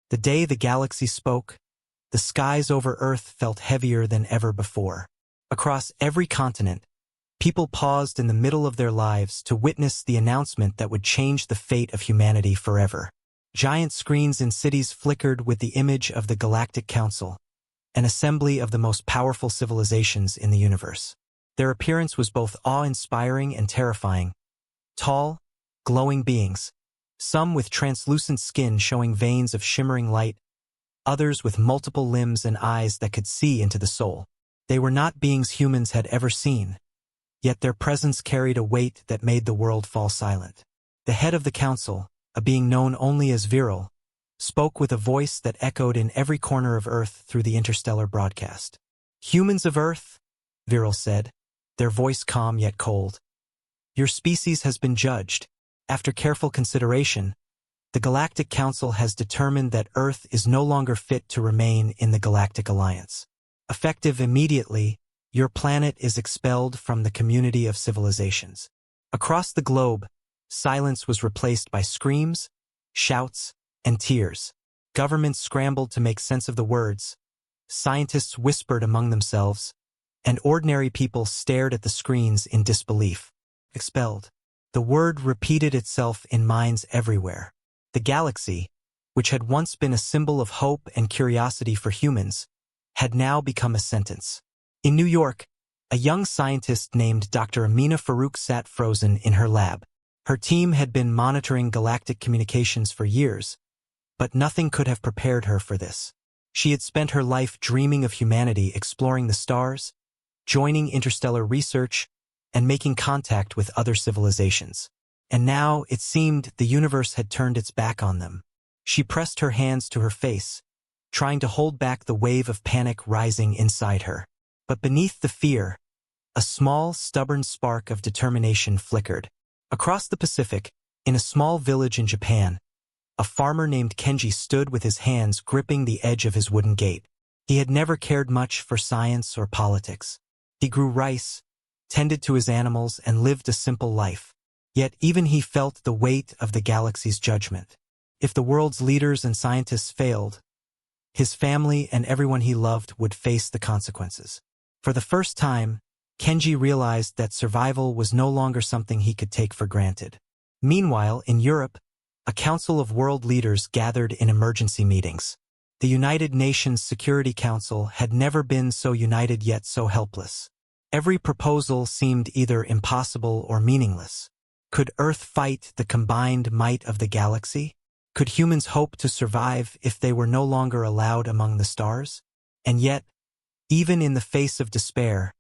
The day the galaxy spoke, the skies over Earth felt heavier than ever before. Across every continent, people paused in the middle of their lives to witness the announcement that would change the fate of humanity forever. Giant screens in cities flickered with the image of the Galactic Council, an assembly of the most powerful civilizations in the universe. Their appearance was both awe-inspiring and terrifying. Tall, glowing beings, some with translucent skin showing veins of shimmering light, others with multiple limbs and eyes that could see into the soul. They were not beings humans had ever seen, yet their presence carried a weight that made the world fall silent. The head of the council, a being known only as Viral, spoke with a voice that echoed in every corner of Earth through the interstellar broadcast. "Humans of Earth," Viral said, their voice calm yet cold, "your species has been judged. After careful consideration, the Galactic Council has determined that Earth is no longer fit to remain in the Galactic Alliance. Effective immediately, your planet is expelled from the community of civilizations." Across the globe, silence was replaced by screams, shouts, and tears. Governments scrambled to make sense of the words, scientists whispered among themselves, and ordinary people stared at the screens in disbelief. Expelled. The word repeated itself in minds everywhere. The galaxy, which had once been a symbol of hope and curiosity for humans, had now become a sentence. In New York, a young scientist named Dr. Amina Farouk sat frozen in her lab. Her team had been monitoring galactic communications for years, but nothing could have prepared her for this. She had spent her life dreaming of humanity exploring the stars, joining interstellar research, and making contact with other civilizations. And now, it seemed, the universe had turned its back on them. She pressed her hands to her face, trying to hold back the wave of panic rising inside her. But beneath the fear, a small, stubborn spark of determination flickered. Across the Pacific, in a small village in Japan, a farmer named Kenji stood with his hands gripping the edge of his wooden gate. He had never cared much for science or politics. He grew rice, tended to his animals, and lived a simple life. Yet even he felt the weight of the galaxy's judgment. If the world's leaders and scientists failed, his family and everyone he loved would face the consequences. For the first time, Kenji realized that survival was no longer something he could take for granted. Meanwhile, in Europe, a council of world leaders gathered in emergency meetings. The United Nations Security Council had never been so united yet so helpless. Every proposal seemed either impossible or meaningless. Could Earth fight the combined might of the galaxy? Could humans hope to survive if they were no longer allowed among the stars? And yet, even in the face of despair,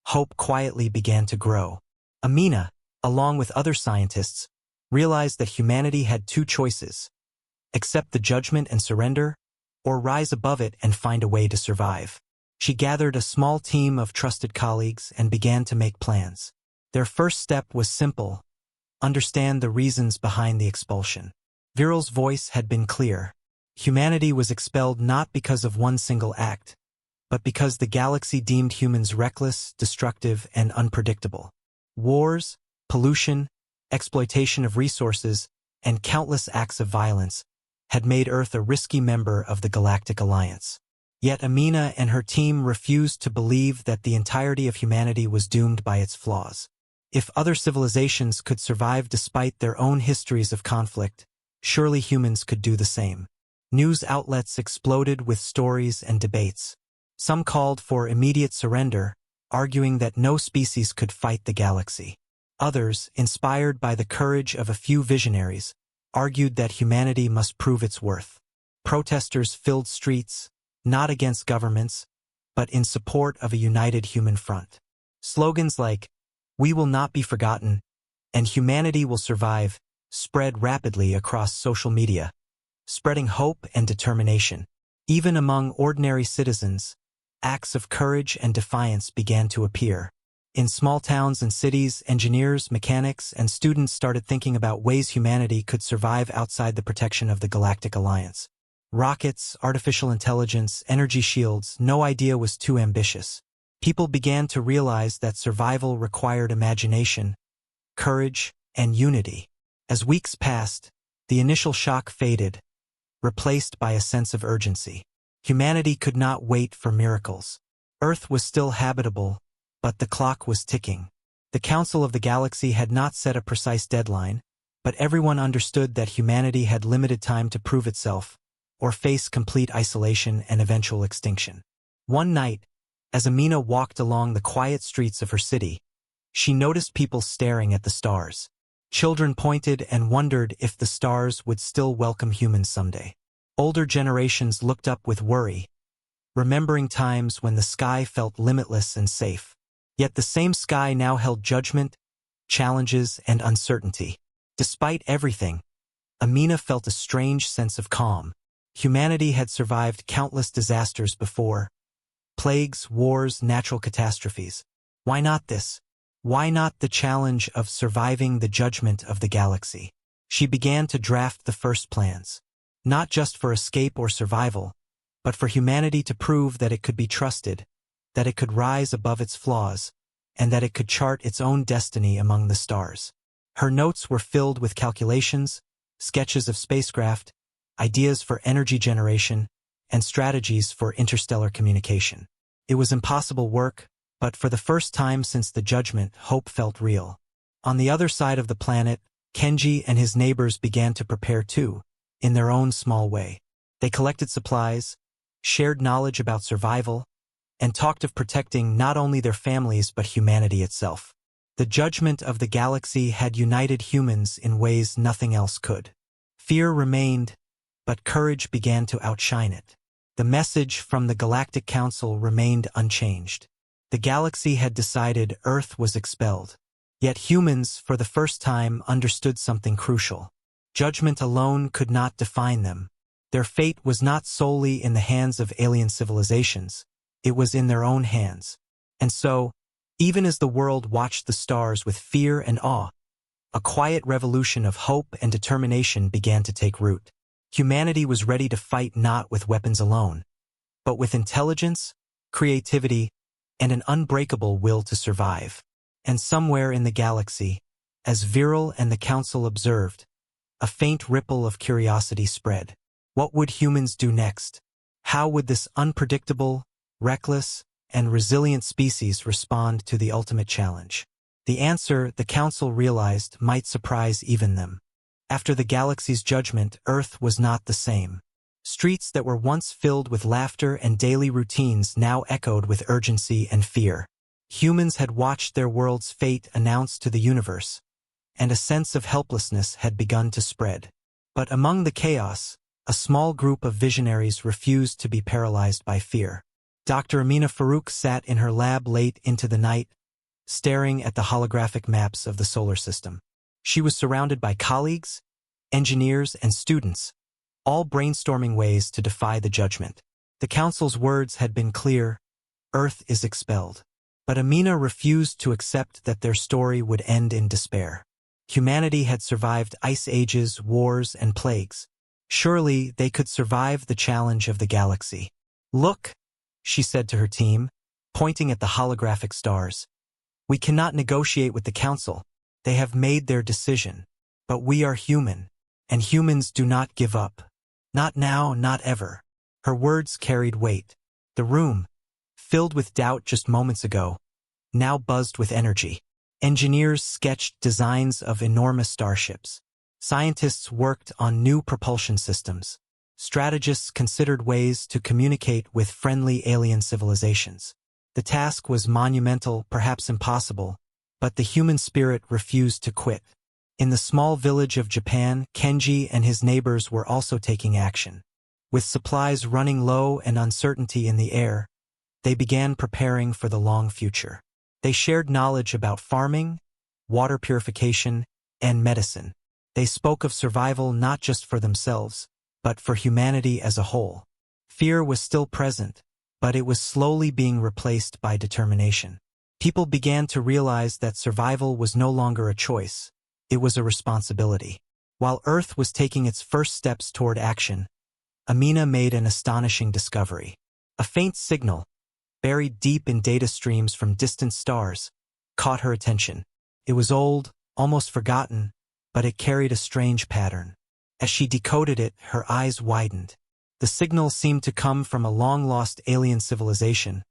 hope quietly began to grow. Amina, along with other scientists, realized that humanity had two choices: accept the judgment and surrender, or rise above it and find a way to survive. She gathered a small team of trusted colleagues and began to make plans. Their first step was simple: understand the reasons behind the expulsion. Viral's voice had been clear. Humanity was expelled not because of one single act, but because the galaxy deemed humans reckless, destructive, and unpredictable. Wars, pollution, exploitation of resources, and countless acts of violence had made Earth a risky member of the Galactic Alliance. Yet Amina and her team refused to believe that the entirety of humanity was doomed by its flaws. If other civilizations could survive despite their own histories of conflict, surely humans could do the same. News outlets exploded with stories and debates. Some called for immediate surrender, arguing that no species could fight the galaxy. Others, inspired by the courage of a few visionaries, argued that humanity must prove its worth. Protesters filled streets, not against governments, but in support of a united human front. Slogans like, "We will not be forgotten," and "Humanity will survive," spread rapidly across social media, spreading hope and determination. Even among ordinary citizens, acts of courage and defiance began to appear. In small towns and cities, engineers, mechanics, and students started thinking about ways humanity could survive outside the protection of the Galactic Alliance. Rockets, artificial intelligence, energy shields, no idea was too ambitious. People began to realize that survival required imagination, courage, and unity. As weeks passed, the initial shock faded, replaced by a sense of urgency. Humanity could not wait for miracles. Earth was still habitable, but the clock was ticking. The Council of the Galaxy had not set a precise deadline, but everyone understood that humanity had limited time to prove itself, or face complete isolation and eventual extinction. One night, as Amina walked along the quiet streets of her city, she noticed people staring at the stars. Children pointed and wondered if the stars would still welcome humans someday. Older generations looked up with worry, remembering times when the sky felt limitless and safe. Yet the same sky now held judgment, challenges, and uncertainty. Despite everything, Amina felt a strange sense of calm. Humanity had survived countless disasters before: plagues, wars, natural catastrophes. Why not this? Why not the challenge of surviving the judgment of the galaxy? She began to draft the first plans, not just for escape or survival, but for humanity to prove that it could be trusted, that it could rise above its flaws, and that it could chart its own destiny among the stars. Her notes were filled with calculations, sketches of spacecraft, ideas for energy generation, and strategies for interstellar communication. It was impossible work, but for the first time since the judgment, hope felt real. On the other side of the planet, Kenji and his neighbors began to prepare too, in their own small way. They collected supplies, shared knowledge about survival, and talked of protecting not only their families but humanity itself. The judgment of the galaxy had united humans in ways nothing else could. Fear remained, but courage began to outshine it. The message from the Galactic Council remained unchanged. The galaxy had decided Earth was expelled. Yet humans, for the first time, understood something crucial. Judgment alone could not define them. Their fate was not solely in the hands of alien civilizations. It was in their own hands. And so, even as the world watched the stars with fear and awe, a quiet revolution of hope and determination began to take root. Humanity was ready to fight not with weapons alone, but with intelligence, creativity, and an unbreakable will to survive. And somewhere in the galaxy, as Viral and the Council observed, a faint ripple of curiosity spread. What would humans do next? How would this unpredictable, reckless, and resilient species respond to the ultimate challenge? The answer, the Council realized, might surprise even them. After the galaxy's judgment, Earth was not the same. Streets that were once filled with laughter and daily routines now echoed with urgency and fear. Humans had watched their world's fate announced to the universe, and a sense of helplessness had begun to spread. But among the chaos, a small group of visionaries refused to be paralyzed by fear. Dr. Amina Farouk sat in her lab late into the night, staring at the holographic maps of the solar system. She was surrounded by colleagues, engineers, and students, all brainstorming ways to defy the judgment. The Council's words had been clear: Earth is expelled. But Amina refused to accept that their story would end in despair. Humanity had survived ice ages, wars, and plagues. Surely they could survive the challenge of the galaxy. Look, she said to her team, pointing at the holographic stars. We cannot negotiate with the Council. They have made their decision. But we are human, and humans do not give up. Not now, not ever. Her words carried weight. The room, filled with doubt just moments ago, now buzzed with energy. Engineers sketched designs of enormous starships. Scientists worked on new propulsion systems. Strategists considered ways to communicate with friendly alien civilizations. The task was monumental, perhaps impossible, but the human spirit refused to quit. In the small village of Japan, Kenji and his neighbors were also taking action. With supplies running low and uncertainty in the air, they began preparing for the long future. They shared knowledge about farming, water purification, and medicine. They spoke of survival not just for themselves, but for humanity as a whole. Fear was still present, but it was slowly being replaced by determination. People began to realize that survival was no longer a choice, it was a responsibility. While Earth was taking its first steps toward action, Amina made an astonishing discovery. A faint signal, buried deep in data streams from distant stars, caught her attention. It was old, almost forgotten, but it carried a strange pattern. As she decoded it, her eyes widened. The signal seemed to come from a long-lost alien civilization,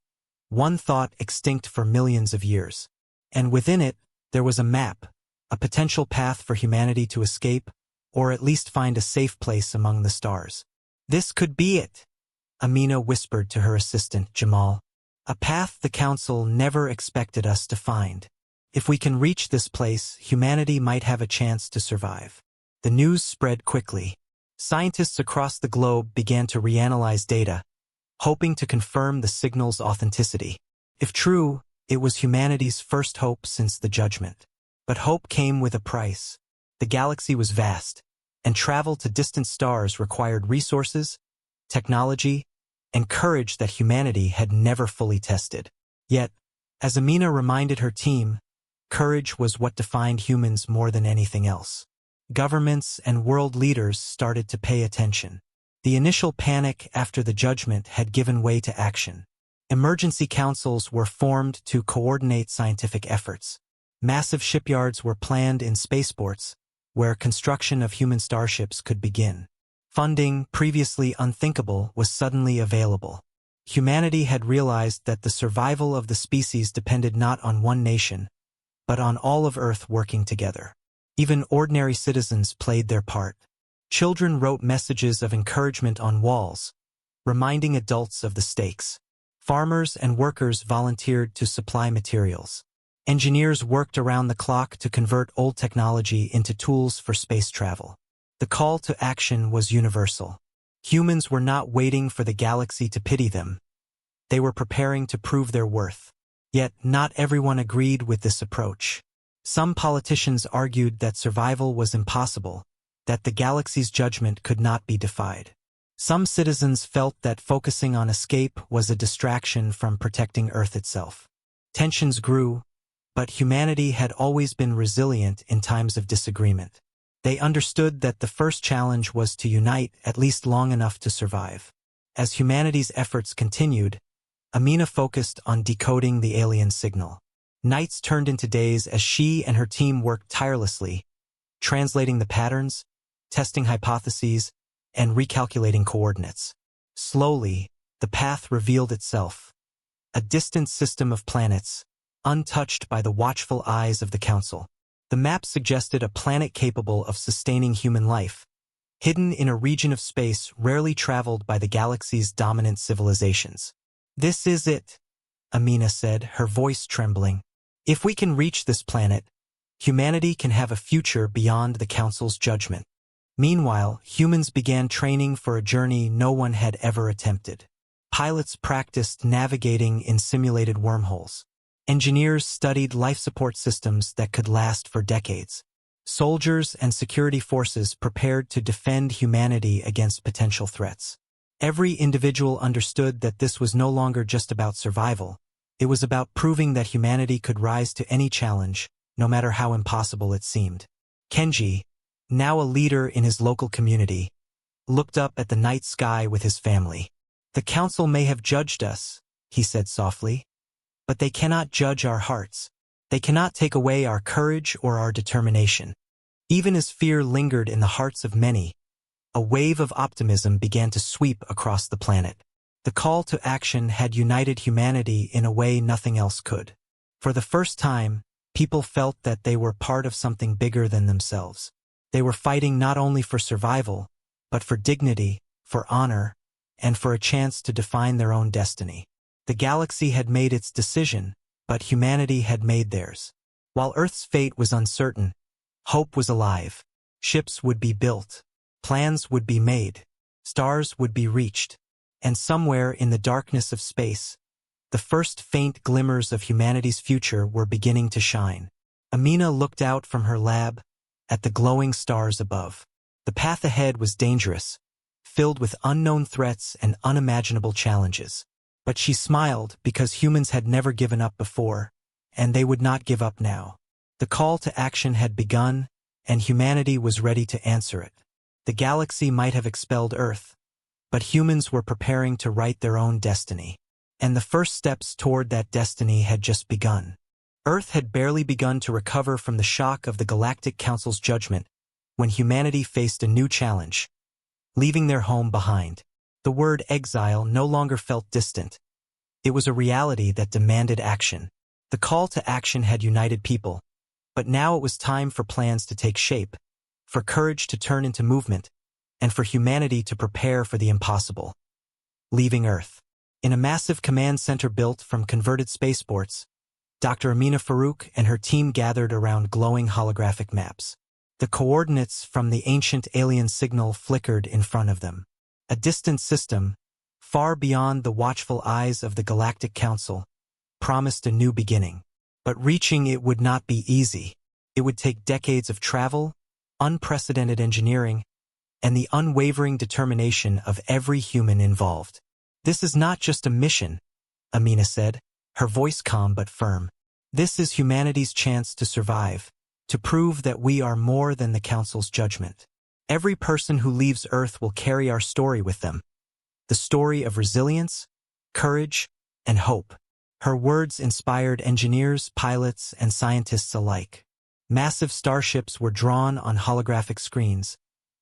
one thought extinct for millions of years. And within it, there was a map, a potential path for humanity to escape, or at least find a safe place among the stars. "This could be it," Amina whispered to her assistant, Jamal. "A path the Council never expected us to find. If we can reach this place, humanity might have a chance to survive." The news spread quickly. Scientists across the globe began to reanalyze data, hoping to confirm the signal's authenticity. If true, it was humanity's first hope since the Judgment. But hope came with a price. The galaxy was vast, and travel to distant stars required resources, technology, and courage that humanity had never fully tested. Yet, as Amina reminded her team, courage was what defined humans more than anything else. Governments and world leaders started to pay attention. The initial panic after the Judgment had given way to action. Emergency councils were formed to coordinate scientific efforts. Massive shipyards were planned in spaceports, where construction of human starships could begin. Funding, previously unthinkable, was suddenly available. Humanity had realized that the survival of the species depended not on one nation, but on all of Earth working together. Even ordinary citizens played their part. Children wrote messages of encouragement on walls, reminding adults of the stakes. Farmers and workers volunteered to supply materials. Engineers worked around the clock to convert old technology into tools for space travel. The call to action was universal. Humans were not waiting for the galaxy to pity them. They were preparing to prove their worth. Yet not everyone agreed with this approach. Some politicians argued that survival was impossible, that the galaxy's judgment could not be defied. Some citizens felt that focusing on escape was a distraction from protecting Earth itself. Tensions grew, but humanity had always been resilient in times of disagreement. They understood that the first challenge was to unite at least long enough to survive. As humanity's efforts continued, Amina focused on decoding the alien signal. Nights turned into days as she and her team worked tirelessly, translating the patterns, testing hypotheses, and recalculating coordinates. Slowly, the path revealed itself. A distant system of planets, untouched by the watchful eyes of the Council. The map suggested a planet capable of sustaining human life, hidden in a region of space rarely traveled by the galaxy's dominant civilizations. "This is it," Amina said, her voice trembling. "If we can reach this planet, humanity can have a future beyond the Council's judgment." Meanwhile, humans began training for a journey no one had ever attempted. Pilots practiced navigating in simulated wormholes. Engineers studied life support systems that could last for decades. Soldiers and security forces prepared to defend humanity against potential threats. Every individual understood that this was no longer just about survival. It was about proving that humanity could rise to any challenge, no matter how impossible it seemed. Kenji, now a leader in his local community, looked up at the night sky with his family. "The Council may have judged us," he said softly, "but they cannot judge our hearts. They cannot take away our courage or our determination." Even as fear lingered in the hearts of many, a wave of optimism began to sweep across the planet. The call to action had united humanity in a way nothing else could. For the first time, people felt that they were part of something bigger than themselves. They were fighting not only for survival, but for dignity, for honor, and for a chance to define their own destiny. The galaxy had made its decision, but humanity had made theirs. While Earth's fate was uncertain, hope was alive. Ships would be built, plans would be made, stars would be reached, and somewhere in the darkness of space, the first faint glimmers of humanity's future were beginning to shine. Amina looked out from her lab at the glowing stars above. The path ahead was dangerous, filled with unknown threats and unimaginable challenges. But she smiled because humans had never given up before, and they would not give up now. The call to action had begun, and humanity was ready to answer it. The galaxy might have expelled Earth, but humans were preparing to write their own destiny. And the first steps toward that destiny had just begun. Earth had barely begun to recover from the shock of the Galactic Council's judgment when humanity faced a new challenge, leaving their home behind. The word exile no longer felt distant. It was a reality that demanded action. The call to action had united people, but now it was time for plans to take shape, for courage to turn into movement, and for humanity to prepare for the impossible. Leaving Earth. In a massive command center built from converted spaceports, Dr. Amina Farouk and her team gathered around glowing holographic maps. The coordinates from the ancient alien signal flickered in front of them. A distant system, far beyond the watchful eyes of the Galactic Council, promised a new beginning. But reaching it would not be easy. It would take decades of travel, unprecedented engineering, and the unwavering determination of every human involved. This is not just a mission, Amina said, her voice calm but firm. This is humanity's chance to survive, to prove that we are more than the Council's judgment. Every person who leaves Earth will carry our story with them. The story of resilience, courage, and hope. Her words inspired engineers, pilots, and scientists alike. Massive starships were drawn on holographic screens,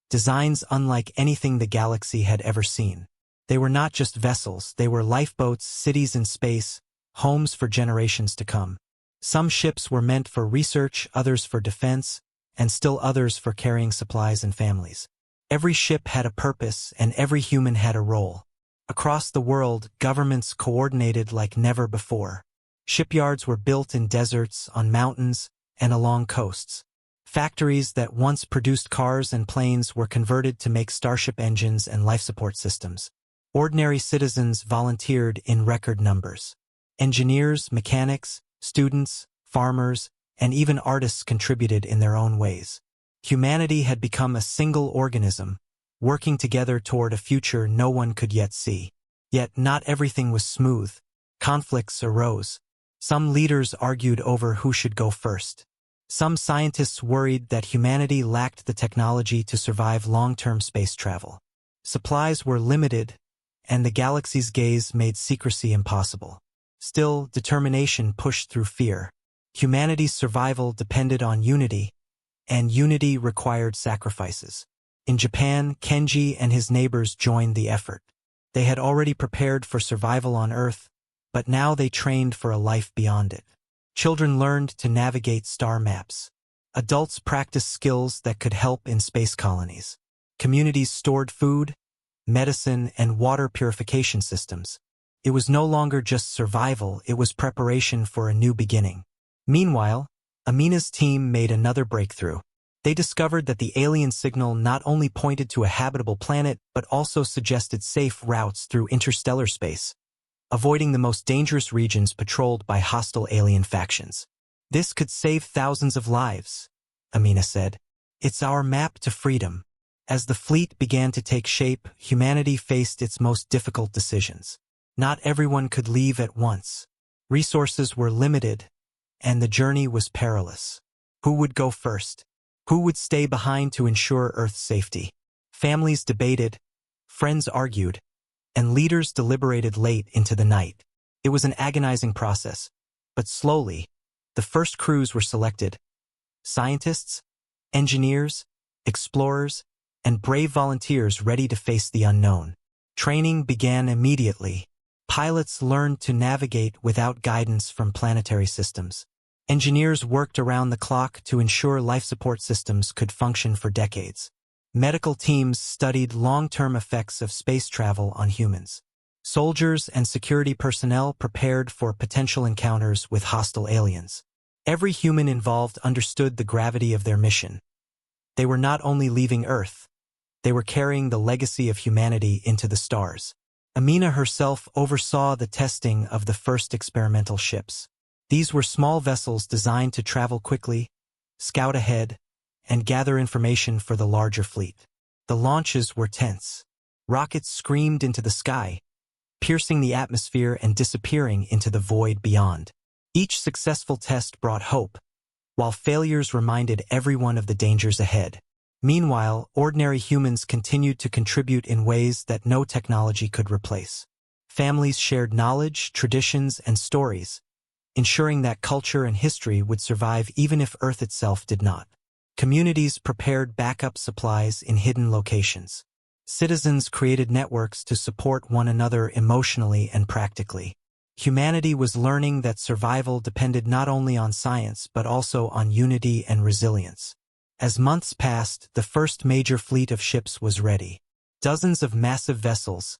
designs unlike anything the galaxy had ever seen. They were not just vessels, they were lifeboats, cities in space, homes for generations to come. Some ships were meant for research, others for defense, and still others for carrying supplies and families. Every ship had a purpose, and every human had a role. Across the world, governments coordinated like never before. Shipyards were built in deserts, on mountains, and along coasts. Factories that once produced cars and planes were converted to make starship engines and life support systems. Ordinary citizens volunteered in record numbers. Engineers, mechanics, students, farmers, and even artists contributed in their own ways. Humanity had become a single organism, working together toward a future no one could yet see. Yet not everything was smooth. Conflicts arose. Some leaders argued over who should go first. Some scientists worried that humanity lacked the technology to survive long-term space travel. Supplies were limited, and the galaxy's gaze made secrecy impossible. Still, determination pushed through fear. Humanity's survival depended on unity, and unity required sacrifices. In Japan, Kenji and his neighbors joined the effort. They had already prepared for survival on Earth, but now they trained for a life beyond it. Children learned to navigate star maps. Adults practiced skills that could help in space colonies. Communities stored food, medicine, and water purification systems. It was no longer just survival, it was preparation for a new beginning. Meanwhile, Amina's team made another breakthrough. They discovered that the alien signal not only pointed to a habitable planet, but also suggested safe routes through interstellar space, avoiding the most dangerous regions patrolled by hostile alien factions. This could save thousands of lives, Amina said. It's our map to freedom. As the fleet began to take shape, humanity faced its most difficult decisions. Not everyone could leave at once. Resources were limited, and the journey was perilous. Who would go first? Who would stay behind to ensure Earth's safety? Families debated, friends argued, and leaders deliberated late into the night. It was an agonizing process, but slowly, the first crews were selected. Scientists, engineers, explorers, and brave volunteers ready to face the unknown. Training began immediately. Pilots learned to navigate without guidance from planetary systems. Engineers worked around the clock to ensure life support systems could function for decades. Medical teams studied long-term effects of space travel on humans. Soldiers and security personnel prepared for potential encounters with hostile aliens. Every human involved understood the gravity of their mission. They were not only leaving Earth, they were carrying the legacy of humanity into the stars. Amina herself oversaw the testing of the first experimental ships. These were small vessels designed to travel quickly, scout ahead, and gather information for the larger fleet. The launches were tense. Rockets screamed into the sky, piercing the atmosphere and disappearing into the void beyond. Each successful test brought hope, while failures reminded everyone of the dangers ahead. Meanwhile, ordinary humans continued to contribute in ways that no technology could replace. Families shared knowledge, traditions, and stories, ensuring that culture and history would survive even if Earth itself did not. Communities prepared backup supplies in hidden locations. Citizens created networks to support one another emotionally and practically. Humanity was learning that survival depended not only on science but also on unity and resilience. As months passed, the first major fleet of ships was ready. Dozens of massive vessels,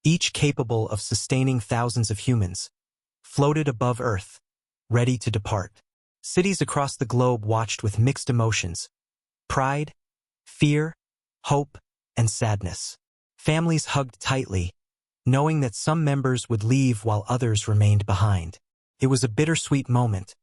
each capable of sustaining thousands of humans, floated above Earth, ready to depart. Cities across the globe watched with mixed emotions: pride, fear, hope, and sadness. Families hugged tightly, knowing that some members would leave while others remained behind. It was a bittersweet moment,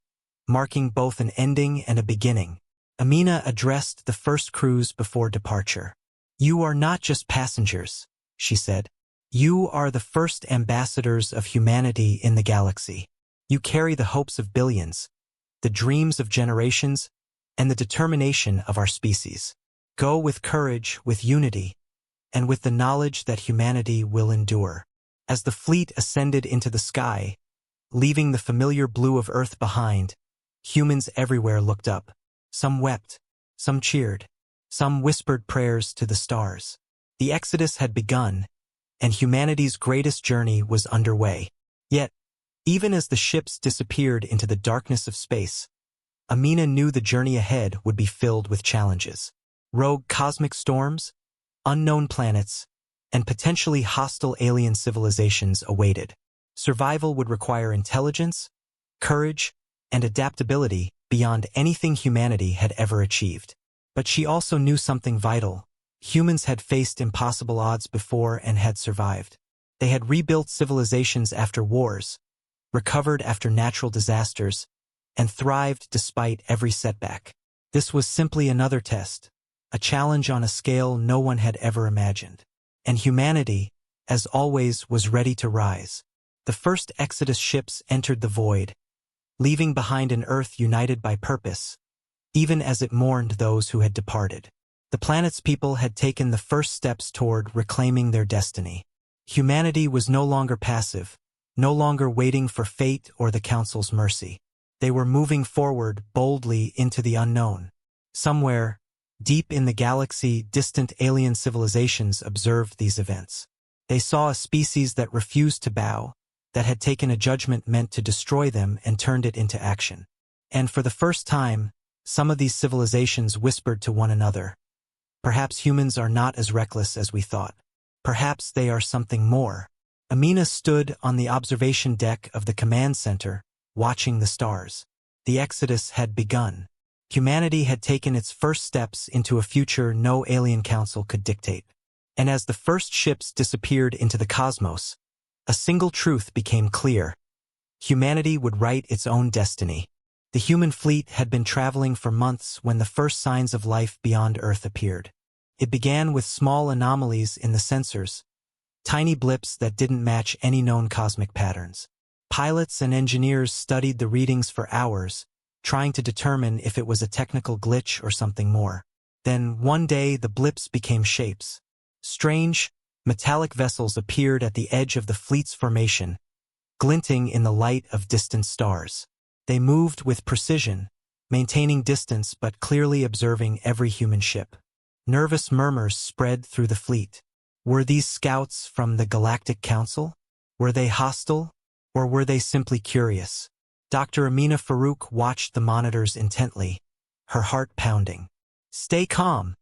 marking both an ending and a beginning. Amina addressed the first crews before departure. "You are not just passengers," she said. "You are the first ambassadors of humanity in the galaxy. You carry the hopes of billions, the dreams of generations, and the determination of our species. Go with courage, with unity, and with the knowledge that humanity will endure." As the fleet ascended into the sky, leaving the familiar blue of Earth behind, humans everywhere looked up. Some wept, some cheered, some whispered prayers to the stars. The exodus had begun, and humanity's greatest journey was underway. Yet, even as the ships disappeared into the darkness of space, Amina knew the journey ahead would be filled with challenges. Rogue cosmic storms, unknown planets, and potentially hostile alien civilizations awaited. Survival would require intelligence, courage, and adaptability beyond anything humanity had ever achieved. But she also knew something vital. Humans had faced impossible odds before and had survived. They had rebuilt civilizations after wars, recovered after natural disasters, and thrived despite every setback. This was simply another test, a challenge on a scale no one had ever imagined. And humanity, as always, was ready to rise. The first Exodus ships entered the void, leaving behind an Earth united by purpose, even as it mourned those who had departed. The planet's people had taken the first steps toward reclaiming their destiny. Humanity was no longer passive, no longer waiting for fate or the Council's mercy. They were moving forward boldly into the unknown. Somewhere, deep in the galaxy, distant alien civilizations observed these events. They saw a species that refused to bow, that had taken a judgment meant to destroy them and turned it into action. And for the first time, some of these civilizations whispered to one another, "Perhaps humans are not as reckless as we thought. Perhaps they are something more." Amina stood on the observation deck of the command center, watching the stars. The exodus had begun. Humanity had taken its first steps into a future no alien council could dictate. And as the first ships disappeared into the cosmos, a single truth became clear. Humanity would write its own destiny. The human fleet had been traveling for months when the first signs of life beyond Earth appeared. It began with small anomalies in the sensors, tiny blips that didn't match any known cosmic patterns. Pilots and engineers studied the readings for hours, trying to determine if it was a technical glitch or something more. Then, one day, the blips became shapes. Strange, metallic vessels appeared at the edge of the fleet's formation, glinting in the light of distant stars. They moved with precision, maintaining distance but clearly observing every human ship. Nervous murmurs spread through the fleet. Were these scouts from the Galactic Council? Were they hostile, or were they simply curious? Dr. Amina Farouk watched the monitors intently, her heart pounding. "Stay calm,"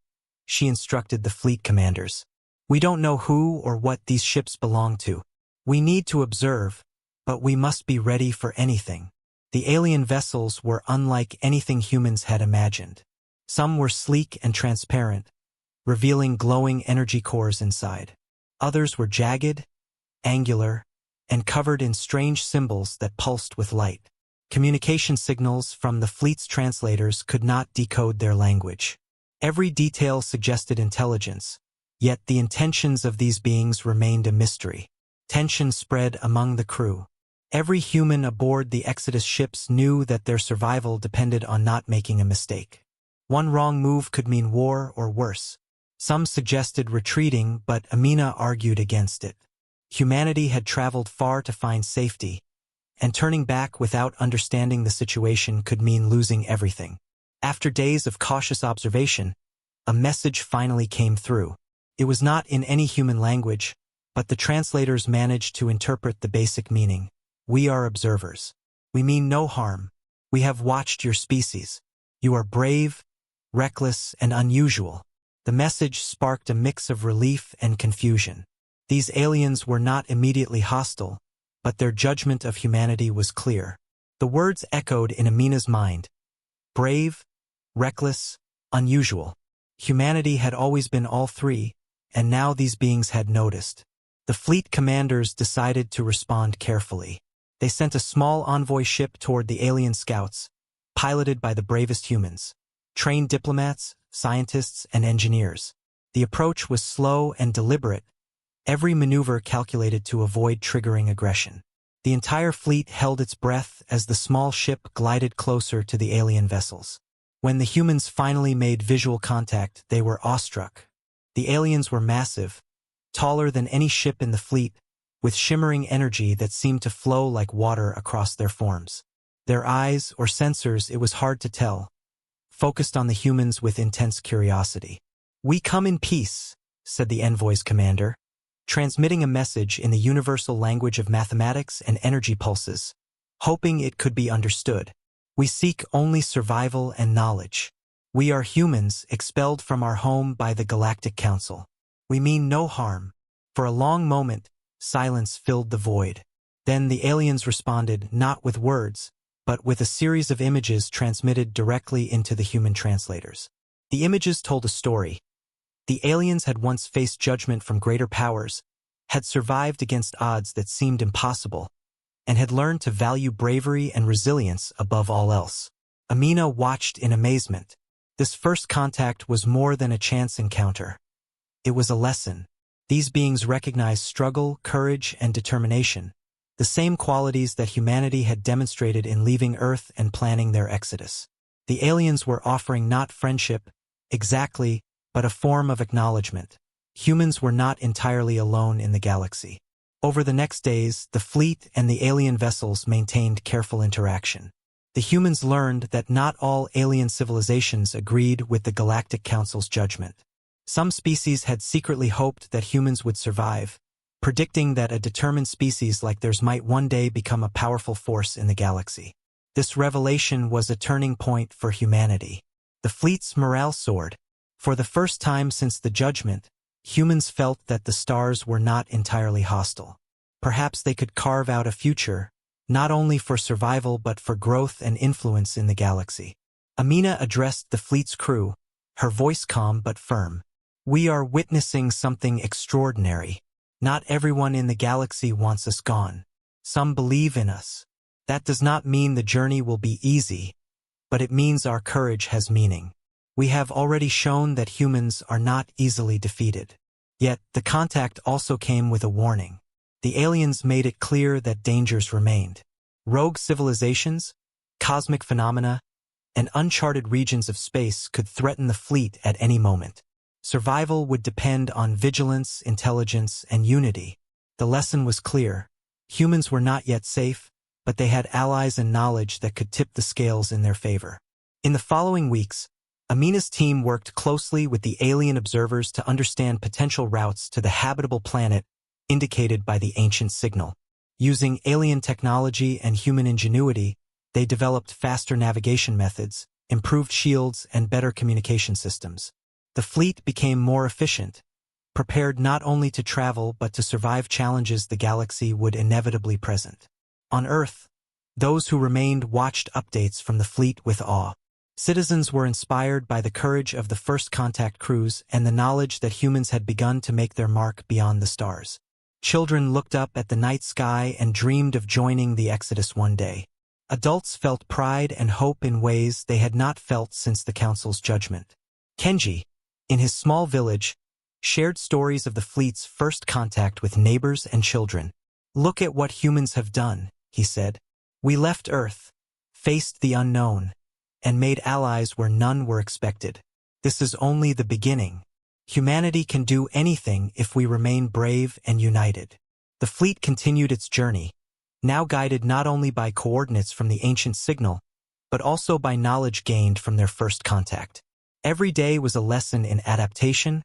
she instructed the fleet commanders. "We don't know who or what these ships belong to. We need to observe, but we must be ready for anything." The alien vessels were unlike anything humans had imagined. Some were sleek and transparent, revealing glowing energy cores inside. Others were jagged, angular, and covered in strange symbols that pulsed with light. Communication signals from the fleet's translators could not decode their language. Every detail suggested intelligence, yet the intentions of these beings remained a mystery. Tension spread among the crew. Every human aboard the Exodus ships knew that their survival depended on not making a mistake. One wrong move could mean war or worse. Some suggested retreating, but Amina argued against it. Humanity had traveled far to find safety, and turning back without understanding the situation could mean losing everything. After days of cautious observation, a message finally came through. It was not in any human language, but the translators managed to interpret the basic meaning. We are observers. We mean no harm. We have watched your species. You are brave, reckless, and unusual. The message sparked a mix of relief and confusion. These aliens were not immediately hostile, but their judgment of humanity was clear. The words echoed in Amina's mind. Brave, reckless, unusual. Humanity had always been all three, and now these beings had noticed. The fleet commanders decided to respond carefully. They sent a small envoy ship toward the alien scouts, piloted by the bravest humans. Trained diplomats, scientists, and engineers. The approach was slow and deliberate, every maneuver calculated to avoid triggering aggression. The entire fleet held its breath as the small ship glided closer to the alien vessels. When the humans finally made visual contact, they were awestruck. The aliens were massive, taller than any ship in the fleet, with shimmering energy that seemed to flow like water across their forms. Their eyes, or sensors, it was hard to tell, focused on the humans with intense curiosity. "We come in peace," said the envoy's commander, transmitting a message in the universal language of mathematics and energy pulses, hoping it could be understood. "We seek only survival and knowledge. We are humans expelled from our home by the Galactic Council. We mean no harm." For a long moment, silence filled the void. Then the aliens responded not with words, but with a series of images transmitted directly into the human translators. The images told a story. The aliens had once faced judgment from greater powers, had survived against odds that seemed impossible, and had learned to value bravery and resilience above all else. Amina watched in amazement. This first contact was more than a chance encounter. It was a lesson. These beings recognized struggle, courage, and determination, the same qualities that humanity had demonstrated in leaving Earth and planning their exodus. The aliens were offering not friendship, exactly, but a form of acknowledgement. Humans were not entirely alone in the galaxy. Over the next days, the fleet and the alien vessels maintained careful interaction. The humans learned that not all alien civilizations agreed with the Galactic Council's judgment. Some species had secretly hoped that humans would survive, predicting that a determined species like theirs might one day become a powerful force in the galaxy. This revelation was a turning point for humanity. The fleet's morale soared. For the first time since the judgment, humans felt that the stars were not entirely hostile. Perhaps they could carve out a future, not only for survival but for growth and influence in the galaxy. Amina addressed the fleet's crew, her voice calm but firm. "We are witnessing something extraordinary. Not everyone in the galaxy wants us gone. Some believe in us. That does not mean the journey will be easy, but it means our courage has meaning. We have already shown that humans are not easily defeated." Yet, the contact also came with a warning. The aliens made it clear that dangers remained. Rogue civilizations, cosmic phenomena, and uncharted regions of space could threaten the fleet at any moment. Survival would depend on vigilance, intelligence, and unity. The lesson was clear. Humans were not yet safe, but they had allies and knowledge that could tip the scales in their favor. In the following weeks, Amina's team worked closely with the alien observers to understand potential routes to the habitable planet indicated by the ancient signal. Using alien technology and human ingenuity, they developed faster navigation methods, improved shields, and better communication systems. The fleet became more efficient, prepared not only to travel but to survive challenges the galaxy would inevitably present. On Earth, those who remained watched updates from the fleet with awe. Citizens were inspired by the courage of the first contact crews and the knowledge that humans had begun to make their mark beyond the stars. Children looked up at the night sky and dreamed of joining the Exodus one day. Adults felt pride and hope in ways they had not felt since the Council's judgment. Kenji, in his small village, shared stories of the fleet's first contact with neighbors and children. "Look at what humans have done," he said. "We left Earth, faced the unknown, and made allies where none were expected. This is only the beginning. Humanity can do anything if we remain brave and united." The fleet continued its journey, now guided not only by coordinates from the ancient signal, but also by knowledge gained from their first contact. Every day was a lesson in adaptation,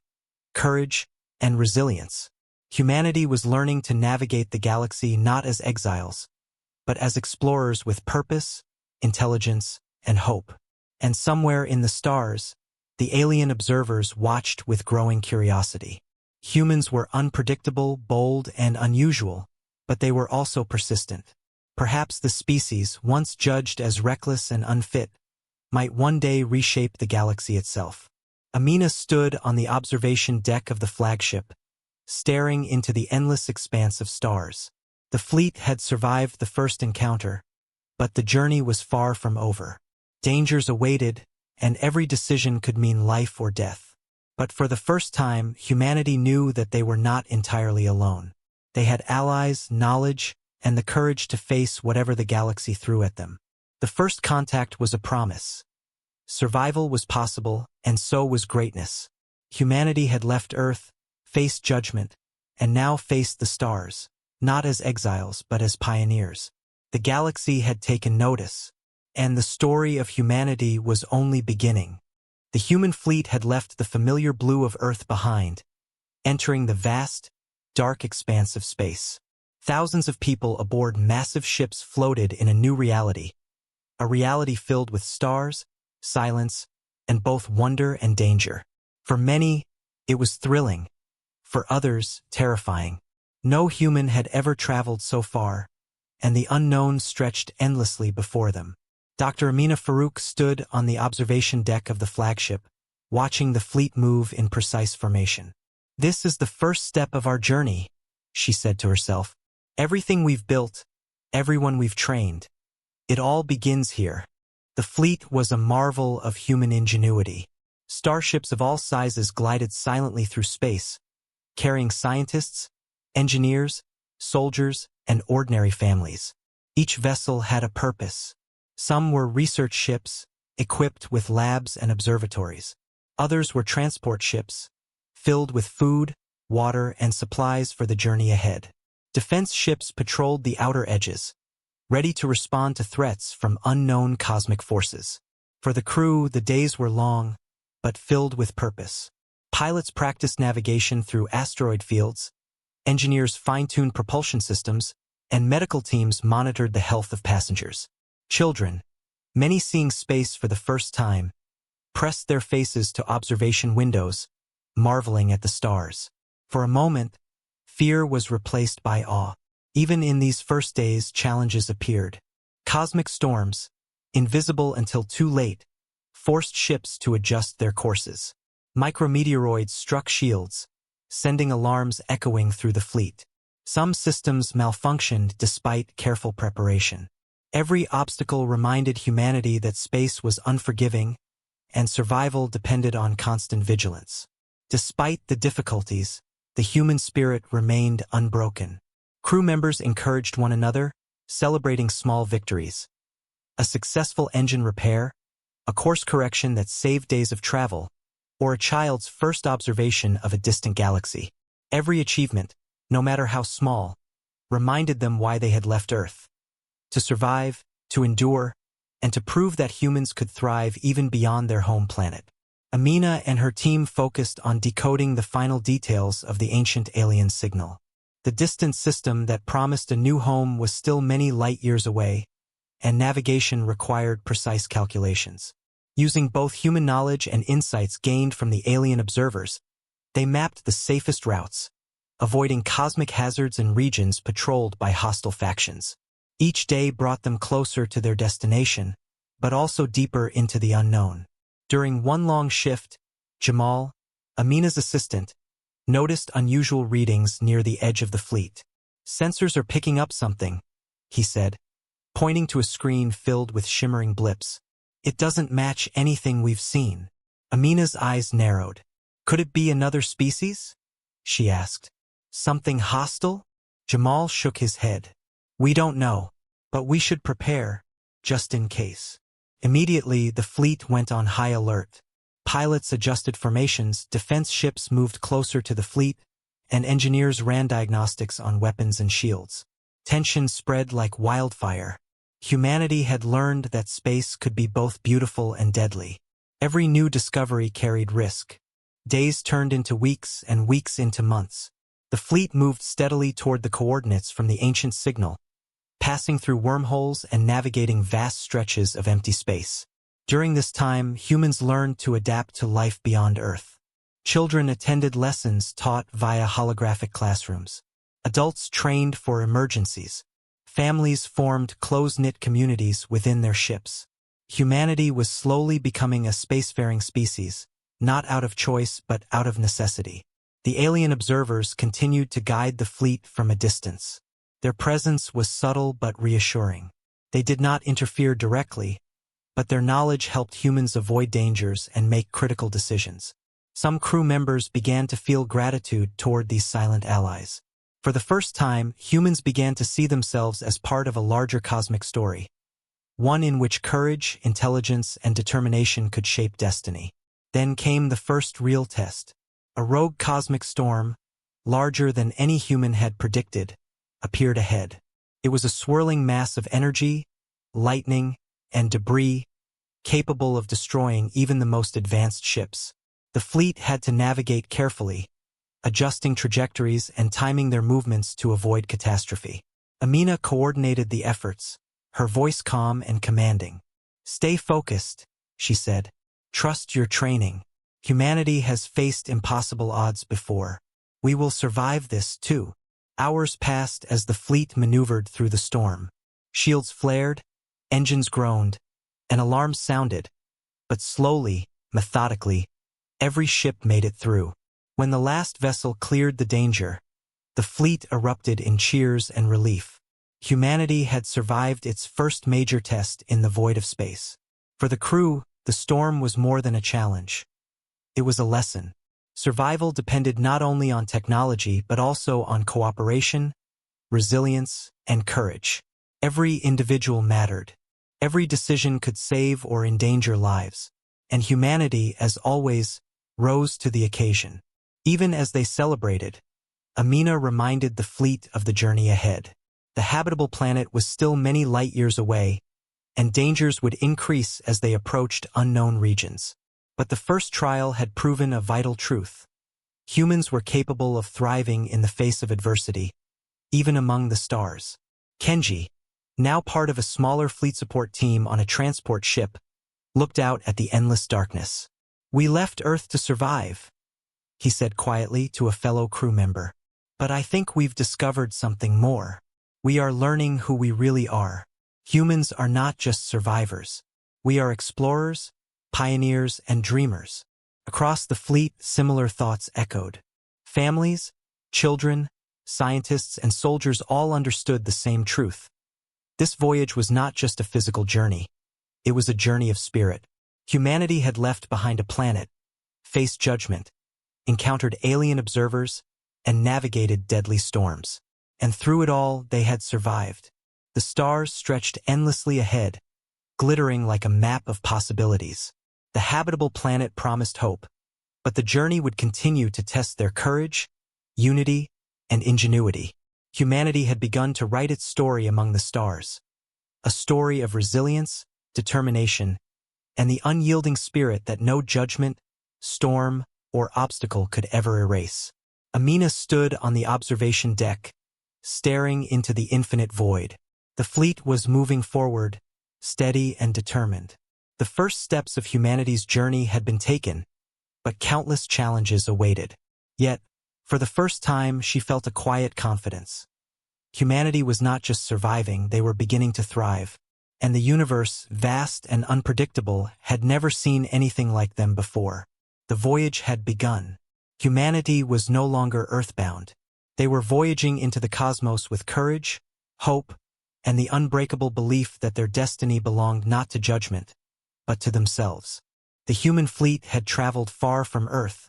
courage, and resilience. Humanity was learning to navigate the galaxy not as exiles, but as explorers with purpose, intelligence, and hope. And somewhere in the stars, the alien observers watched with growing curiosity. Humans were unpredictable, bold, and unusual, but they were also persistent. Perhaps the species, once judged as reckless and unfit, might one day reshape the galaxy itself. Amina stood on the observation deck of the flagship, staring into the endless expanse of stars. The fleet had survived the first encounter, but the journey was far from over. Dangers awaited, and every decision could mean life or death. But for the first time, humanity knew that they were not entirely alone. They had allies, knowledge, and the courage to face whatever the galaxy threw at them. The first contact was a promise. Survival was possible, and so was greatness. Humanity had left Earth, faced judgment, and now faced the stars, not as exiles but as pioneers. The galaxy had taken notice, and the story of humanity was only beginning. The human fleet had left the familiar blue of Earth behind, entering the vast, dark expanse of space. Thousands of people aboard massive ships floated in a new reality, a reality filled with stars, silence, and both wonder and danger. For many, it was thrilling. For others, terrifying. No human had ever traveled so far, and the unknown stretched endlessly before them. Dr. Amina Farouk stood on the observation deck of the flagship, watching the fleet move in precise formation. "This is the first step of our journey," she said to herself. "Everything we've built, everyone we've trained, it all begins here." The fleet was a marvel of human ingenuity. Starships of all sizes glided silently through space, carrying scientists, engineers, soldiers, and ordinary families. Each vessel had a purpose. Some were research ships, equipped with labs and observatories. Others were transport ships, filled with food, water, and supplies for the journey ahead. Defense ships patrolled the outer edges, ready to respond to threats from unknown cosmic forces. For the crew, the days were long, but filled with purpose. Pilots practiced navigation through asteroid fields, engineers fine-tuned propulsion systems, and medical teams monitored the health of passengers. Children, many seeing space for the first time, pressed their faces to observation windows, marveling at the stars. For a moment, fear was replaced by awe. Even in these first days, challenges appeared. Cosmic storms, invisible until too late, forced ships to adjust their courses. Micrometeoroids struck shields, sending alarms echoing through the fleet. Some systems malfunctioned despite careful preparation. Every obstacle reminded humanity that space was unforgiving, and survival depended on constant vigilance. Despite the difficulties, the human spirit remained unbroken. Crew members encouraged one another, celebrating small victories. A successful engine repair, a course correction that saved days of travel, or a child's first observation of a distant galaxy. Every achievement, no matter how small, reminded them why they had left Earth. To survive, to endure, and to prove that humans could thrive even beyond their home planet. Amina and her team focused on decoding the final details of the ancient alien signal. The distant system that promised a new home was still many light-years away, and navigation required precise calculations. Using both human knowledge and insights gained from the alien observers, they mapped the safest routes, avoiding cosmic hazards in regions patrolled by hostile factions. Each day brought them closer to their destination, but also deeper into the unknown. During one long shift, Jamal, Amina's assistant, noticed unusual readings near the edge of the fleet. "Sensors are picking up something," he said, pointing to a screen filled with shimmering blips. "It doesn't match anything we've seen." Amina's eyes narrowed. "Could it be another species?" she asked. "Something hostile?" Jamal shook his head. "We don't know, but we should prepare, just in case." Immediately, the fleet went on high alert. Pilots adjusted formations, defense ships moved closer to the fleet, and engineers ran diagnostics on weapons and shields. Tension spread like wildfire. Humanity had learned that space could be both beautiful and deadly. Every new discovery carried risk. Days turned into weeks and weeks into months. The fleet moved steadily toward the coordinates from the ancient signal, passing through wormholes and navigating vast stretches of empty space. During this time, humans learned to adapt to life beyond Earth. Children attended lessons taught via holographic classrooms. Adults trained for emergencies. Families formed close-knit communities within their ships. Humanity was slowly becoming a spacefaring species, not out of choice but out of necessity. The alien observers continued to guide the fleet from a distance. Their presence was subtle but reassuring. They did not interfere directly, but their knowledge helped humans avoid dangers and make critical decisions. Some crew members began to feel gratitude toward these silent allies. For the first time, humans began to see themselves as part of a larger cosmic story, one in which courage, intelligence, and determination could shape destiny. Then came the first real test. A rogue cosmic storm, larger than any human had predicted, appeared ahead. It was a swirling mass of energy, lightning, and debris, capable of destroying even the most advanced ships. The fleet had to navigate carefully, adjusting trajectories and timing their movements to avoid catastrophe. Amina coordinated the efforts, her voice calm and commanding. "Stay focused," she said. "Trust your training. Humanity has faced impossible odds before. We will survive this, too." Hours passed as the fleet maneuvered through the storm. Shields flared, engines groaned, and alarms sounded. But slowly, methodically, every ship made it through. When the last vessel cleared the danger, the fleet erupted in cheers and relief. Humanity had survived its first major test in the void of space. For the crew, the storm was more than a challenge. It was a lesson. Survival depended not only on technology but also on cooperation, resilience, and courage. Every individual mattered. Every decision could save or endanger lives. And humanity, as always, rose to the occasion. Even as they celebrated, Amina reminded the fleet of the journey ahead. The habitable planet was still many light-years away, and dangers would increase as they approached unknown regions. But the first trial had proven a vital truth. Humans were capable of thriving in the face of adversity, even among the stars. Kenji, now part of a smaller fleet support team on a transport ship, looked out at the endless darkness. "We left Earth to survive," he said quietly to a fellow crew member. "But I think we've discovered something more. We are learning who we really are. Humans are not just survivors. We are explorers, pioneers, and dreamers." Across the fleet, similar thoughts echoed. Families, children, scientists, and soldiers all understood the same truth. This voyage was not just a physical journey. It was a journey of spirit. Humanity had left behind a planet, faced judgment, encountered alien observers, and navigated deadly storms. And through it all, they had survived. The stars stretched endlessly ahead, glittering like a map of possibilities. The habitable planet promised hope, but the journey would continue to test their courage, unity, and ingenuity. Humanity had begun to write its story among the stars, a story of resilience, determination, and the unyielding spirit that no judgment, storm, or obstacle could ever erase. Amina stood on the observation deck, staring into the infinite void. The fleet was moving forward, steady and determined. The first steps of humanity's journey had been taken, but countless challenges awaited. Yet, for the first time, she felt a quiet confidence. Humanity was not just surviving, they were beginning to thrive. And the universe, vast and unpredictable, had never seen anything like them before. The voyage had begun. Humanity was no longer earthbound. They were voyaging into the cosmos with courage, hope, and the unbreakable belief that their destiny belonged not to judgment, but to themselves. The human fleet had traveled far from Earth,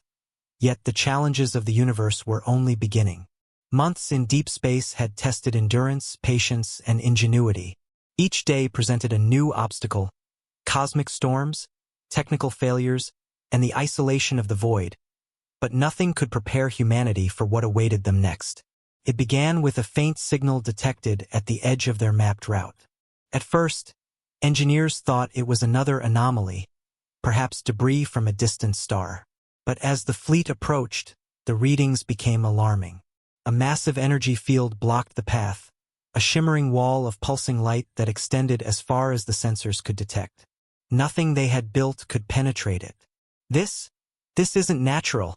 yet the challenges of the universe were only beginning. Months in deep space had tested endurance, patience, and ingenuity. Each day presented a new obstacle: cosmic storms, technical failures, and the isolation of the void. But nothing could prepare humanity for what awaited them next. It began with a faint signal detected at the edge of their mapped route. At first, engineers thought it was another anomaly, perhaps debris from a distant star. But as the fleet approached, the readings became alarming. A massive energy field blocked the path, a shimmering wall of pulsing light that extended as far as the sensors could detect. Nothing they had built could penetrate it. This isn't natural,"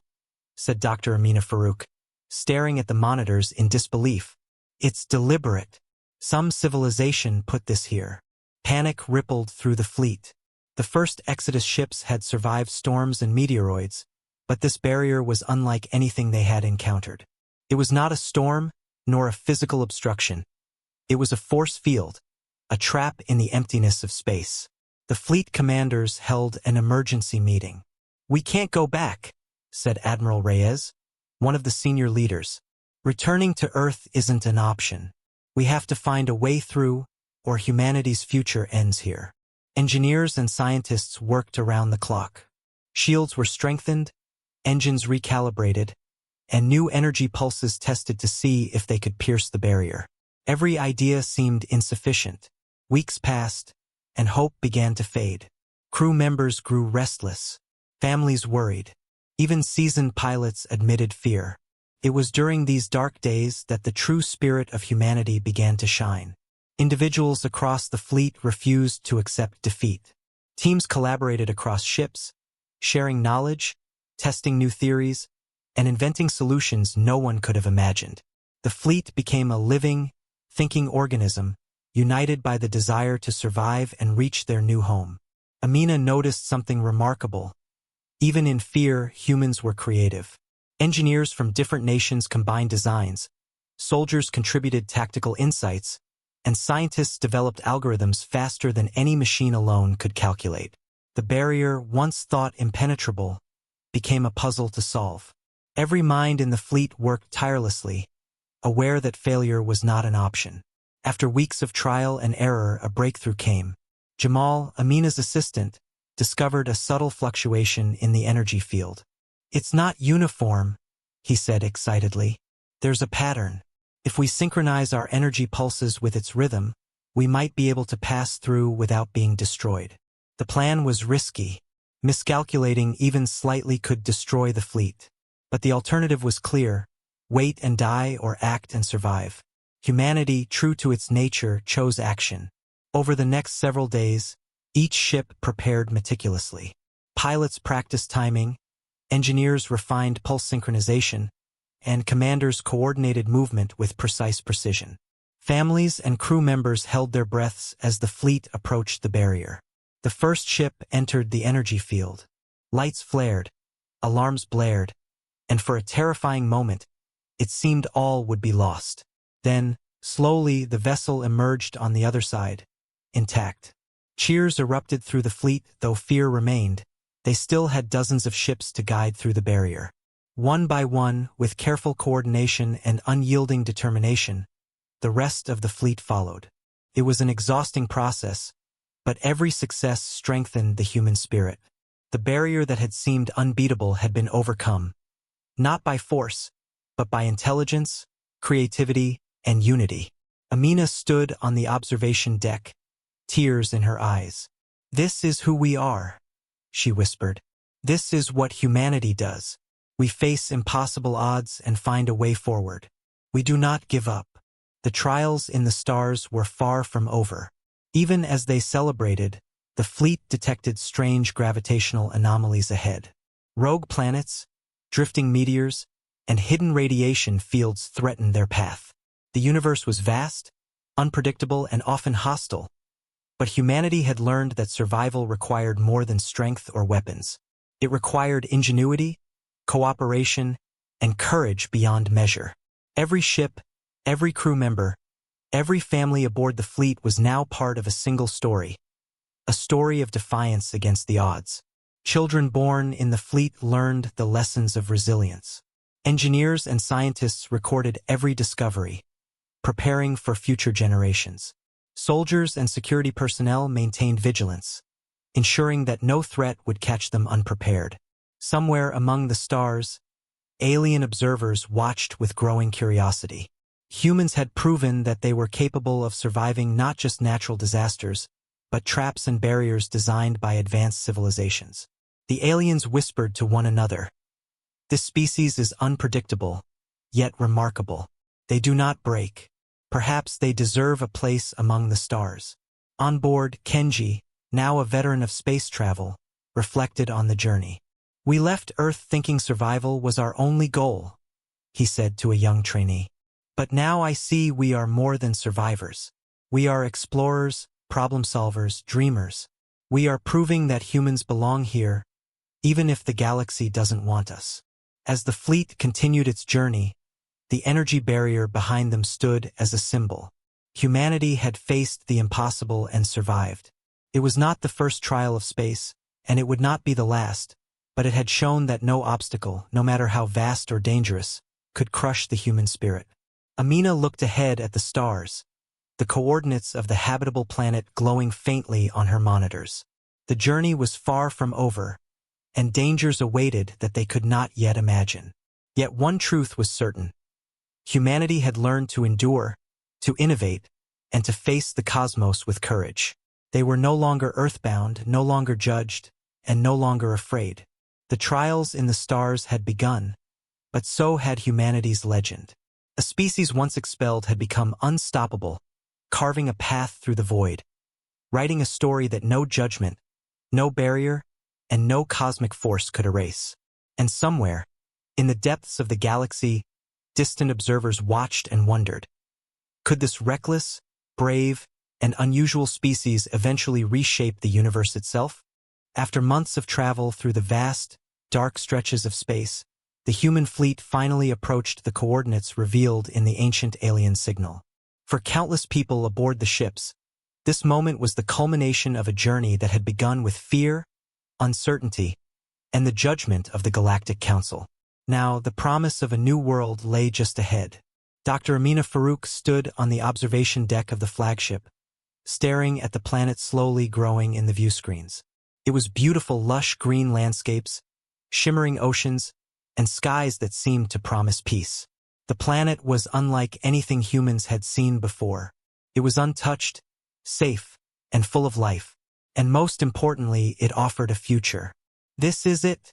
said Dr. Amina Farouk, staring at the monitors in disbelief. "It's deliberate. Some civilization put this here." Panic rippled through the fleet. The first Exodus ships had survived storms and meteoroids, but this barrier was unlike anything they had encountered. It was not a storm, nor a physical obstruction. It was a force field, a trap in the emptiness of space. The fleet commanders held an emergency meeting. "We can't go back," said Admiral Reyes, one of the senior leaders. "Returning to Earth isn't an option. We have to find a way through, or humanity's future ends here." Engineers and scientists worked around the clock. Shields were strengthened, engines recalibrated, and new energy pulses tested to see if they could pierce the barrier. Every idea seemed insufficient. Weeks passed, and hope began to fade. Crew members grew restless. Families worried. Even seasoned pilots admitted fear. It was during these dark days that the true spirit of humanity began to shine. Individuals across the fleet refused to accept defeat. Teams collaborated across ships, sharing knowledge, testing new theories, and inventing solutions no one could have imagined. The fleet became a living, thinking organism, united by the desire to survive and reach their new home. Amina noticed something remarkable. Even in fear, humans were creative. Engineers from different nations combined designs, soldiers contributed tactical insights, and scientists developed algorithms faster than any machine alone could calculate. The barrier, once thought impenetrable, became a puzzle to solve. Every mind in the fleet worked tirelessly, aware that failure was not an option. After weeks of trial and error, a breakthrough came. Jamal, Amina's assistant, discovered a subtle fluctuation in the energy field. "It's not uniform," he said excitedly. "There's a pattern. If we synchronize our energy pulses with its rhythm, we might be able to pass through without being destroyed." The plan was risky. Miscalculating even slightly could destroy the fleet. But the alternative was clear: wait and die or act and survive. Humanity, true to its nature, chose action. Over the next several days, each ship prepared meticulously. Pilots practiced timing, engineers refined pulse synchronization, and commanders coordinated movement with precise precision. Families and crew members held their breaths as the fleet approached the barrier. The first ship entered the energy field. Lights flared, alarms blared, and for a terrifying moment, it seemed all would be lost. Then, slowly, the vessel emerged on the other side, intact. Cheers erupted through the fleet, though fear remained. They still had dozens of ships to guide through the barrier. One by one, with careful coordination and unyielding determination, the rest of the fleet followed. It was an exhausting process, but every success strengthened the human spirit. The barrier that had seemed unbeatable had been overcome, not by force, but by intelligence, creativity, and unity. Amina stood on the observation deck, tears in her eyes. "This is who we are," she whispered. "This is what humanity does. We face impossible odds and find a way forward. We do not give up." The trials in the stars were far from over. Even as they celebrated, the fleet detected strange gravitational anomalies ahead. Rogue planets, drifting meteors, and hidden radiation fields threatened their path. The universe was vast, unpredictable, and often hostile, but humanity had learned that survival required more than strength or weapons. It required ingenuity, cooperation, and courage beyond measure. Every ship, every crew member, every family aboard the fleet was now part of a single story, a story of defiance against the odds. Children born in the fleet learned the lessons of resilience. Engineers and scientists recorded every discovery, preparing for future generations. Soldiers and security personnel maintained vigilance, ensuring that no threat would catch them unprepared. Somewhere among the stars, alien observers watched with growing curiosity. Humans had proven that they were capable of surviving not just natural disasters, but traps and barriers designed by advanced civilizations. The aliens whispered to one another, "This species is unpredictable, yet remarkable. They do not break. Perhaps they deserve a place among the stars." On board, Kenji, now a veteran of space travel, reflected on the journey. "We left Earth thinking survival was our only goal," he said to a young trainee. "But now I see we are more than survivors. We are explorers, problem solvers, dreamers. We are proving that humans belong here, even if the galaxy doesn't want us." As the fleet continued its journey, the energy barrier behind them stood as a symbol. Humanity had faced the impossible and survived. It was not the first trial of space, and it would not be the last, but it had shown that no obstacle, no matter how vast or dangerous, could crush the human spirit. Amina looked ahead at the stars, the coordinates of the habitable planet glowing faintly on her monitors. The journey was far from over, and dangers awaited that they could not yet imagine. Yet one truth was certain. Humanity had learned to endure, to innovate, and to face the cosmos with courage. They were no longer earthbound, no longer judged, and no longer afraid. The trials in the stars had begun, but so had humanity's legend. A species once expelled had become unstoppable, carving a path through the void, writing a story that no judgment, no barrier, and no cosmic force could erase. And somewhere, in the depths of the galaxy, distant observers watched and wondered. Could this reckless, brave, and unusual species eventually reshape the universe itself? After months of travel through the vast, dark stretches of space, the human fleet finally approached the coordinates revealed in the ancient alien signal. For countless people aboard the ships, this moment was the culmination of a journey that had begun with fear, uncertainty, and the judgment of the Galactic Council. Now, the promise of a new world lay just ahead. Dr. Amina Farouk stood on the observation deck of the flagship, staring at the planet slowly growing in the view screens. It was beautiful, lush green landscapes, shimmering oceans, and skies that seemed to promise peace. The planet was unlike anything humans had seen before. It was untouched, safe, and full of life. And most importantly, it offered a future. "This is it,"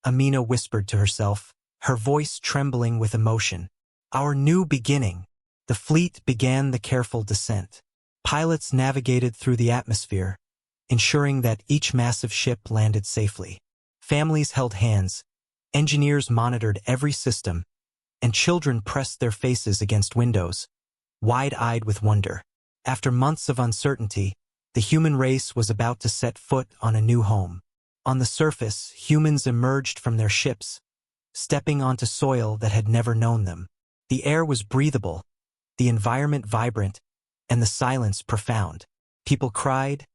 Amina whispered to herself, her voice trembling with emotion. "Our new beginning." The fleet began the careful descent. Pilots navigated through the atmosphere, ensuring that each massive ship landed safely. Families held hands, engineers monitored every system, and children pressed their faces against windows, wide-eyed with wonder. After months of uncertainty, the human race was about to set foot on a new home. On the surface, humans emerged from their ships, stepping onto soil that had never known them. The air was breathable, the environment vibrant, and the silence profound. People cried,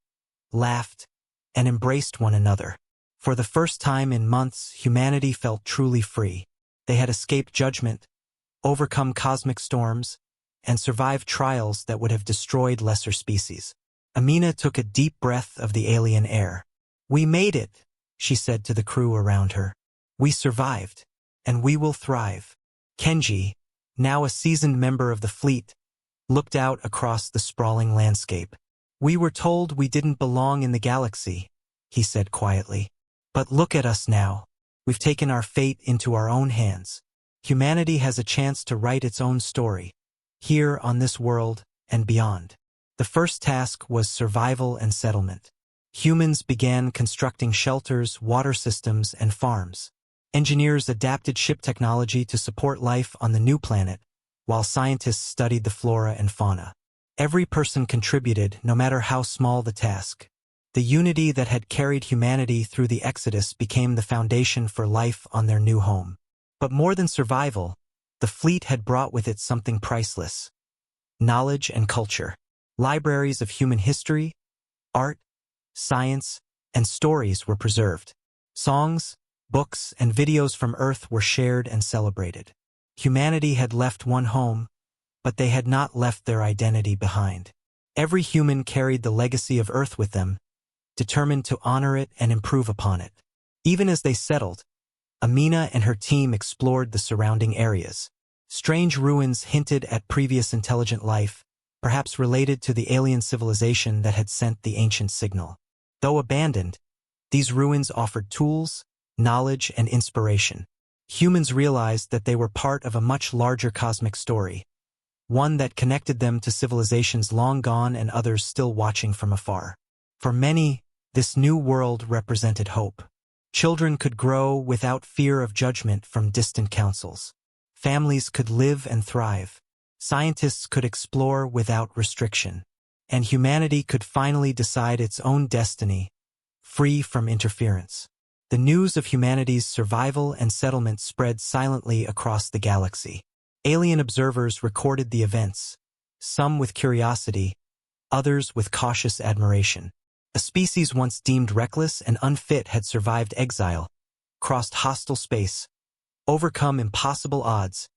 laughed, and embraced one another. For the first time in months, humanity felt truly free. They had escaped judgment, overcome cosmic storms, and survived trials that would have destroyed lesser species. Amina took a deep breath of the alien air. "We made it," she said to the crew around her. "We survived, and we will thrive." Kenji, now a seasoned member of the fleet, looked out across the sprawling landscape. "We were told we didn't belong in the galaxy," he said quietly. "But look at us now. We've taken our fate into our own hands. Humanity has a chance to write its own story, here on this world and beyond." The first task was survival and settlement. Humans began constructing shelters, water systems, and farms. Engineers adapted ship technology to support life on the new planet, while scientists studied the flora and fauna. Every person contributed, no matter how small the task. The unity that had carried humanity through the Exodus became the foundation for life on their new home. But more than survival, the fleet had brought with it something priceless: knowledge and culture. Libraries of human history, art, science, and stories were preserved. Songs, books, and videos from Earth were shared and celebrated. Humanity had left one home, but they had not left their identity behind. Every human carried the legacy of Earth with them, determined to honor it and improve upon it. Even as they settled, Amina and her team explored the surrounding areas. Strange ruins hinted at previous intelligent life, perhaps related to the alien civilization that had sent the ancient signal. Though abandoned, these ruins offered tools, knowledge, and inspiration. Humans realized that they were part of a much larger cosmic story, one that connected them to civilizations long gone and others still watching from afar. For many, this new world represented hope. Children could grow without fear of judgment from distant councils. Families could live and thrive. Scientists could explore without restriction. And humanity could finally decide its own destiny, free from interference. The news of humanity's survival and settlement spread silently across the galaxy. Alien observers recorded the events, some with curiosity, others with cautious admiration. A species once deemed reckless and unfit had survived exile, crossed hostile space, overcome impossible odds,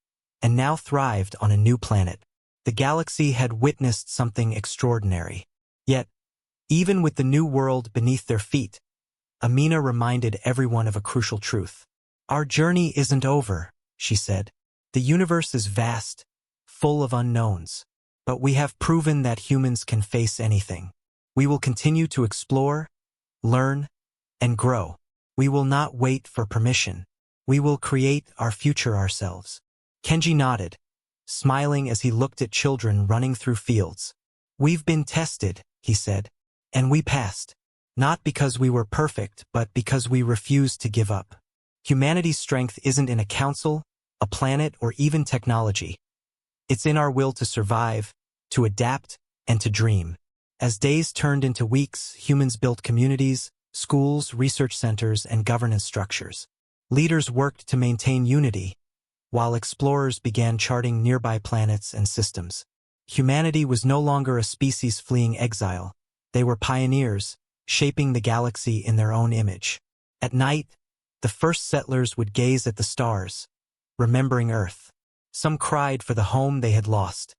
and now thrived on a new planet. The galaxy had witnessed something extraordinary. Yet, even with the new world beneath their feet, Amina reminded everyone of a crucial truth. "Our journey isn't over," she said. "The universe is vast, full of unknowns, but we have proven that humans can face anything. We will continue to explore, learn, and grow. We will not wait for permission. We will create our future ourselves." Kenji nodded, smiling as he looked at children running through fields. "We've been tested," he said, "and we passed. Not because we were perfect, but because we refused to give up. Humanity's strength isn't in a council, a planet, or even technology. It's in our will to survive, to adapt, and to dream." As days turned into weeks, humans built communities, schools, research centers, and governance structures. Leaders worked to maintain unity, while explorers began charting nearby planets and systems. Humanity was no longer a species fleeing exile. They were pioneers, shaping the galaxy in their own image. At night, the first settlers would gaze at the stars, remembering Earth. Some cried for the home they had lost.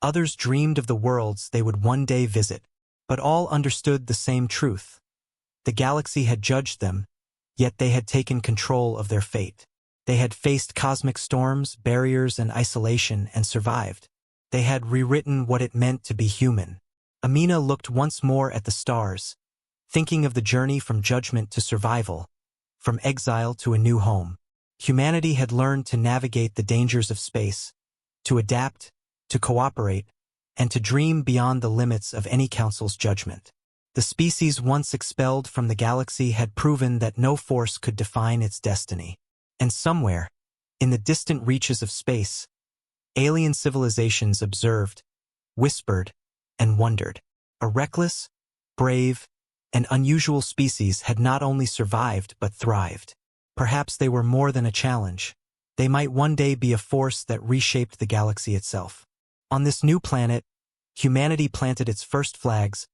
Others dreamed of the worlds they would one day visit, but all understood the same truth. The galaxy had judged them, yet they had taken control of their fate. They had faced cosmic storms, barriers, and isolation and survived. They had rewritten what it meant to be human. Amina looked once more at the stars, thinking of the journey from judgment to survival, from exile to a new home. Humanity had learned to navigate the dangers of space, to adapt, to cooperate, and to dream beyond the limits of any council's judgment. The species once expelled from the galaxy had proven that no force could define its destiny. And somewhere, in the distant reaches of space, alien civilizations observed, whispered, and wondered. A reckless, brave, and unusual species had not only survived but thrived. Perhaps they were more than a challenge. They might one day be a force that reshaped the galaxy itself. On this new planet, humanity planted its first flags,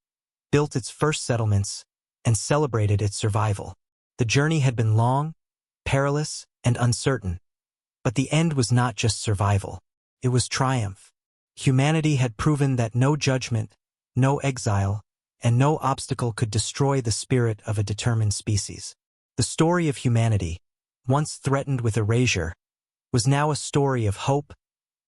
built its first settlements, and celebrated its survival. The journey had been long, perilous, and uncertain, but the end was not just survival. It was triumph. Humanity had proven that no judgment, no exile, and no obstacle could destroy the spirit of a determined species. The story of humanity, once threatened with erasure, was now a story of hope,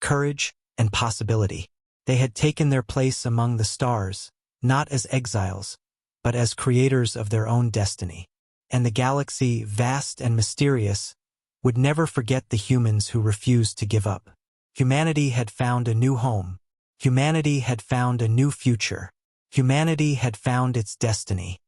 courage, and possibility. They had taken their place among the stars, not as exiles, but as creators of their own destiny. And the galaxy, vast and mysterious, would never forget the humans who refused to give up. Humanity had found a new home. Humanity had found a new future. Humanity had found its destiny.